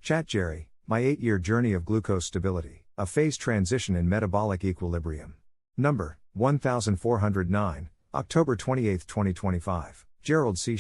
ChatGerry, my 8-year journey of glucose stability, a phase transition in metabolic equilibrium. Number 1409, October 28, 2025. Gerald C.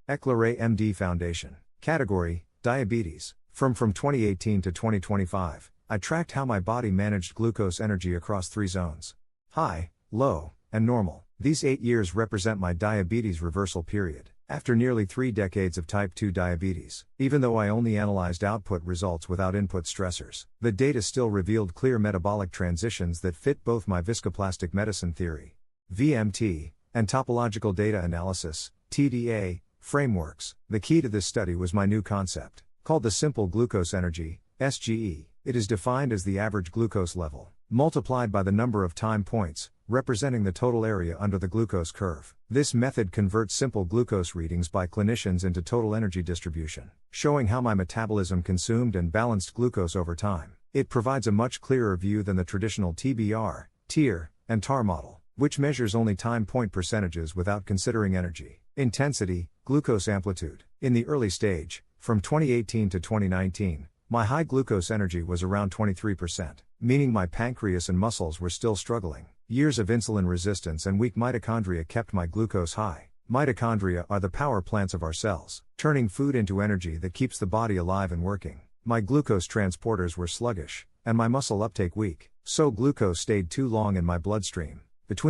EclaireMD Foundation. Category: Diabetes. From 2018 to 2025, I tracked how my body managed glucose energy across 3 zones: high, low, and normal. These 8 years represent my diabetes reversal period, after nearly 3 decades of type 2 diabetes. Even though I only analyzed output results without input stressors, the data still revealed clear metabolic transitions that fit both my Viscoplastic Medicine Theory, VMT, and Topological Data Analysis, TDA, frameworks. The key to this study was my new concept, called the simple glucose energy, SGE. It is defined as the average glucose level, multiplied by the number of time points, representing the total area under the glucose curve. This method converts simple glucose readings by clinicians into total energy distribution, showing how my metabolism consumed and balanced glucose over time. It provides a much clearer view than the traditional TBR, TIR, and TAR model, which measures only time point percentages without considering energy, intensity, glucose amplitude. In the early stage, from 2018 to 2019, my high glucose energy was around 23%, meaning my pancreas and muscles were still struggling. Years of insulin resistance and weak mitochondria kept my glucose high. Mitochondria are the power plants of our cells, turning food into energy that keeps the body alive and working. My glucose transporters were sluggish, and my muscle uptake weak, so glucose stayed too long in my bloodstream.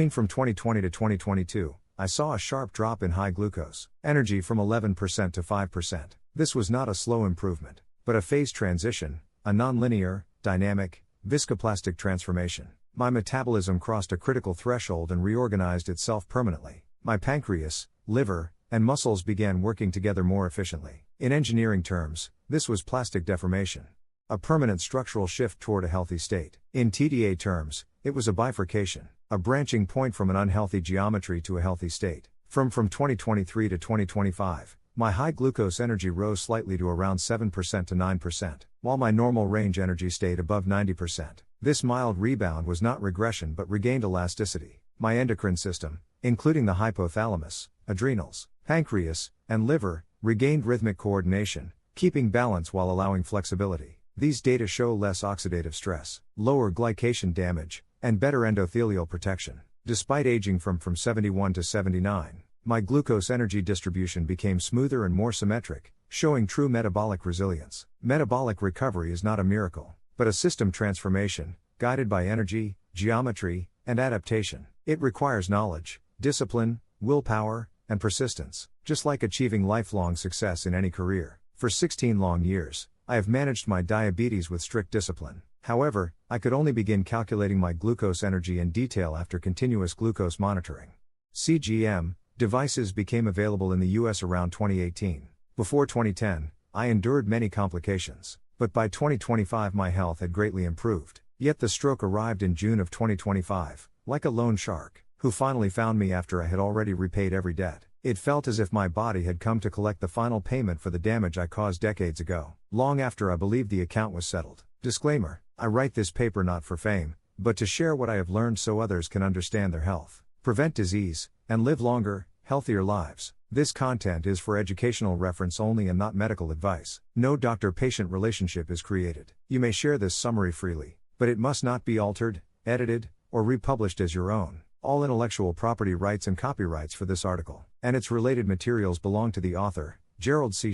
From 2020 to 2022, I saw a sharp drop in high glucose energy from 11% to 5%. This was not a slow improvement, but a phase transition, a non-linear, dynamic, viscoplastic transformation. My metabolism crossed a critical threshold and reorganized itself permanently. My pancreas, liver, and muscles began working together more efficiently. In engineering terms, this was plastic deformation, a permanent structural shift toward a healthy state. In TDA terms, it was a bifurcation, a branching point from an unhealthy geometry to a healthy state. From 2023 to 2025, my high glucose energy rose slightly to around 7% to 9%, while my normal range energy stayed above 90%. This mild rebound was not regression but regained elasticity. My endocrine system, including the hypothalamus, adrenals, pancreas, and liver, regained rhythmic coordination, keeping balance while allowing flexibility. These data show less oxidative stress, lower glycation damage, and better endothelial protection. Despite aging from 71 to 79, my glucose energy distribution became smoother and more symmetric, showing true metabolic resilience. Metabolic recovery is not a miracle, but a system transformation, guided by energy, geometry, and adaptation. It requires knowledge, discipline, willpower, and persistence. Just like achieving lifelong success in any career. For 16 long years, I have managed my diabetes with strict discipline. However, I could only begin calculating my glucose energy in detail after continuous glucose monitoring. CGM devices became available in the US around 2018. Before 2010, I endured many complications, but by 2025 my health had greatly improved. Yet the stroke arrived in June of 2025, like a loan shark, who finally found me after I had already repaid every debt. It felt as if my body had come to collect the final payment for the damage I caused decades ago, long after I believed the account was settled. Disclaimer: I write this paper not for fame, but to share what I have learned so others can understand their health, prevent disease, and live longer, healthier lives. This content is for educational reference only and not medical advice. No doctor-patient relationship is created. You may share this summary freely, but it must not be altered, edited, or republished as your own. All intellectual property rights and copyrights for this article and its related materials belong to the author, Gerald C.